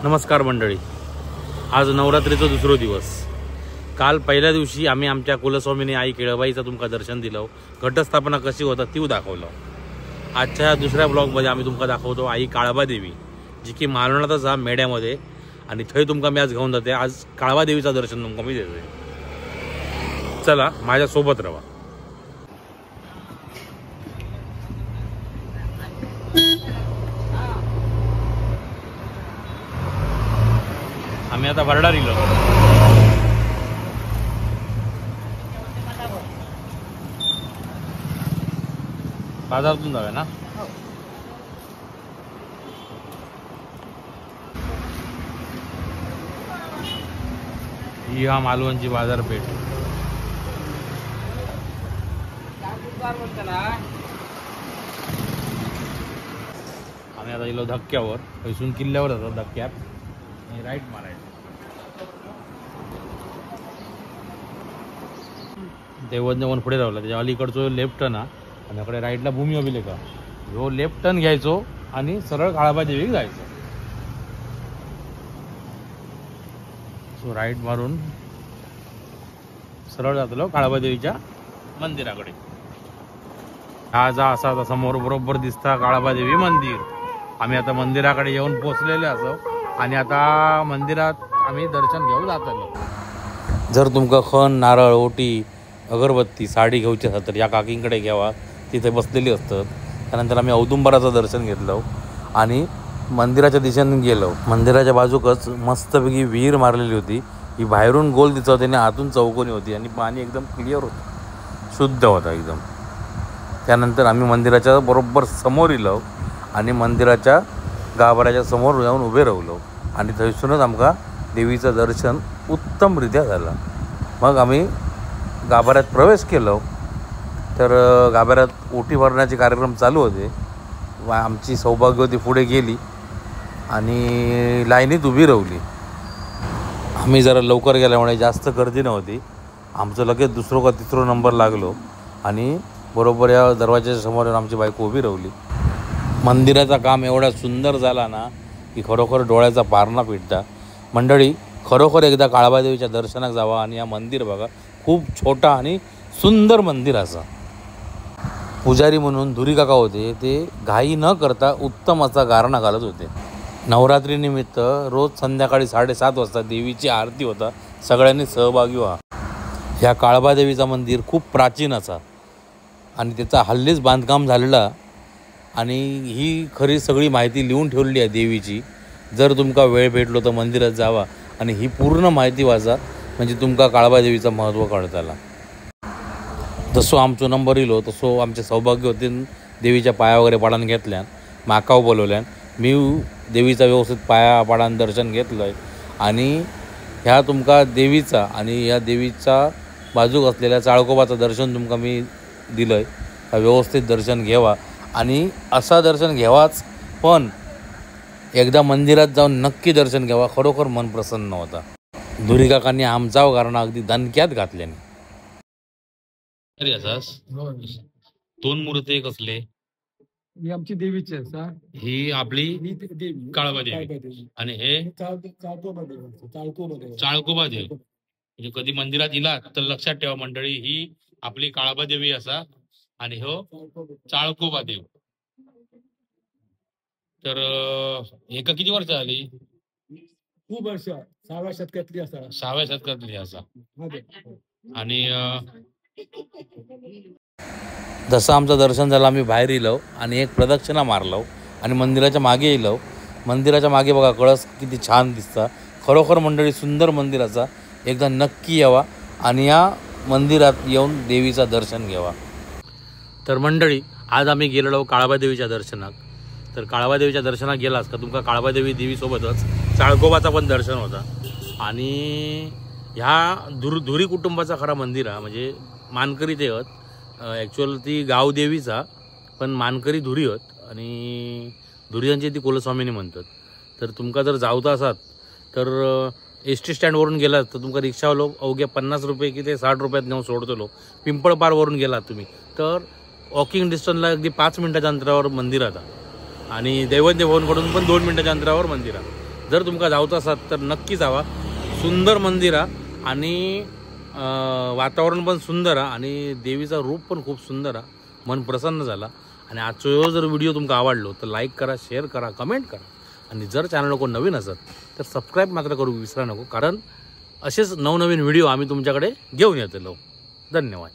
नमस्कार मंडळी, आज नवरात्रीचा दुसरा दिवस। काल पहिल्या दिवशी आम्ही आमच्या कुलस्वामिनी आई केळबाईचं तुमका दर्शन दिलं, घटस्थापना कशी होता ती दाखवलं। आजच्या दुसऱ्या ब्लॉगमध्ये आम्ही तुमका दाखवतो आई काळबा देवी, जी की मालवणातच हा मेड्यामध्ये, आणि थंय तुमका मी आज घेऊन जाते। आज काळबा देवीचं दर्शन तुमका मी देतोय, चला माझ्या सोबत राहा। आम्ही आता वरडा दिलो, बाजारातून जाऊया ना। ही हा मालवणची बाजारपेठ। आम्ही आता गेलो धक्क्यावर, पैसून किल्ल्यावर जातो धक्क्यात आणि राईट मारायचं। देवण पुढे राहिला, त्याच्या अलीकडचं लेफ्ट टर्न आणि इकडे राईटला भूमी अभिलेखा, ह्यो लेफ्ट टर्न घ्यायचो आणि सरळ काळबा देवीक जायचं। सो राईट मारून सरळ जातलो काळबा देवीच्या मंदिराकडे। हा जा असा समोर बरोबर दिसता काळबा देवी मंदिर। आम्ही आता मंदिराकडे येऊन पोहोचलेले असो आणि आता मंदिरात आम्ही दर्शन घेऊ जातलो। जर तुमका खण, नारळ, ओटी, अगरबत्ती, साडी घेऊची असेल तर या काकींकडे घ्यावा, तिथे बसलेली असतात। त्यानंतर आम्ही औदुंबराचं दर्शन घेतलं आणि मंदिराच्या दिशेने गेलो। मंदिराच्या बाजूकच मस्तपैकी विहीर मारलेली होती, ही बाहेरून गोल दिसत होती आणि आतून चौकोनी होती आणि पाणी एकदम क्लिअर होतं, शुद्ध होता एकदम। त्यानंतर आम्ही मंदिराच्या बरोबर समोर गेलो आणि मंदिराच्या गाभाऱ्याच्या समोर जाऊन उभे राहिलो आणि थंयसूनच आमका देवीचं दर्शन उत्तमरित्या झालं। मग आम्ही गाभाऱ्यात प्रवेश केलो तर गाभाऱ्यात ओटी भरण्याचे कार्यक्रम चालू होते। आमची सौभाग्यवती पुढे गेली आणि लाईनीत उभी राहिली। आम्ही जरा लवकर गेल्यामुळे जास्त गर्दी नव्हती, आमचं लगेच दुसरं का तिसरं नंबर लागलो आणि बरोबर या दरवाजाच्या समोर आमची बायको उभी राहिली। मंदिराचं काम एवढा सुंदर झाला ना की खरोखर डोळ्याचा पारणा पिटता। मंडळी, खरोखर एकदा काळबा देवीच्या दर्शनाक जावा आणि या मंदिर बघा, खूप छोटा आणि सुंदर मंदिर असा। पुजारी म्हणून धुरी काका होते, ते घाई न करता उत्तम असा गारणा घालत होते। नवरात्रीनिमित्त रोज संध्याकाळी 7:30 वाजता देवीची आरती होता, सगळ्यांनी सहभागी व्हा। ह्या काळबा देवीचा मंदिर खूप प्राचीन असा आणि त्याचा हल्लीच बांधकाम झालेला आणि ही खरी सगळी माहिती लिहून ठेवलेली आहे देवीची। जर तुमका वेळ भेटलो तर मंदिरात जावा आणि ही पूर्ण माहिती वाचा, म्हणजे तुमका काळबा देवीचं महत्त्व कळताला। जसो आमचो नंबर येलो तसो आमच्या सौभाग्यवतीन देवीच्या पाया वगैरे पाडान घेतल्यान, माकाव बोलवल्यान, मी देवीचा व्यवस्थित पाया पाडान दर्शन घेतलं आहे आणि ह्या तुमका देवीचा आणि ह्या देवीचा बाजूक असलेल्या चाळकोबाचं दर्शन तुमका मी दिलं आहे। हा व्यवस्थित दर्शन घ्यावा आणि असा दर्शन घ्यावाच, पण एकदा मंदिरात जाऊन नक्की दर्शन घ्यावा, खरोखर मन प्रसन्न होता। धुरी काकांनी आमचा कारण अगदी दणक्यात घातल्याने। दोन मूर्ती कसले? ही आमची देवीची आहे सर, ही आपली काळबा देवी आणि हे चाळकोबा देव। म्हणजे कधी मंदिरात इला तर लक्षात ठेवा मंडळी, ही आपली काळबा देवी असा आणि हो चाळकोबा देव। तर एका किती वर्ष झाली? खूप वर्ष, 6व्या शतकातली असा। 6व्या शतकातली असा। आणि जसं आमचं दर्शन झालं आम्ही बाहेर येलो आणि एक प्रदक्षिणा मारलो आणि मंदिराच्या मागे येलो। मंदिराच्या मागे बघा कळस किती छान दिसता, खरोखर मंडळी सुंदर मंदिराचा, एकदा नक्की यावा आणि या मंदिरात येऊन देवीचं दर्शन घ्यावा। तर मंडळी, आज आम्ही गेलेलो काळबा देवीच्या दर्शनाक। तर काळबा देवीच्या दर्शनात गेलास का तुमका काळबा देवीसोबतच चाळकोबाचा पण दर्शन होता। आणि ह्या धुरी कुटुंबाचा खरा मंदिर हा, म्हणजे मानकरी ते आहेत, ॲक्च्युअल ती गाव देवीचा पण मानकरी धुरी आहेत आणि धुरियांची ती कुलस्वामिनी म्हणतात। तर तुमका जर जावता असात तर एस टी स्टँडवरून गेलात तर तुमका रिक्षावालो अवघ्या 50 रुपये की ते 60 रुपयात नेऊन सोडतलो। पिंपळपारवरून गेलात तुम्ही तर वॉकिंग डिस्टन्सला अगदी 5 मिनिटाच्या अंतरावर मंदिर आता आणि दैवत भवनकडून पण 2 मिनिटाच्या अंतरावर मंदिर आहे। जर तुमका जावचं असाल तर नक्की जावा. सुंदर मंदिर आहे आणि वातावरण पण सुंदर आहे आणि देवीचा रूप पण खूप सुंदर आहे. मन प्रसन्न झाला. आणि आजचा जर व्हिडिओ तुमका आवडलो तर लाईक करा, शेअर करा, कमेंट करा. आणि जर चॅनल कोण नवीन असत तर सबस्क्राईब मात्र करू विसरा नको, कारण असेच नवनवीन व्हिडिओ आम्ही तुमच्याकडे घेऊन येतो. धन्यवाद.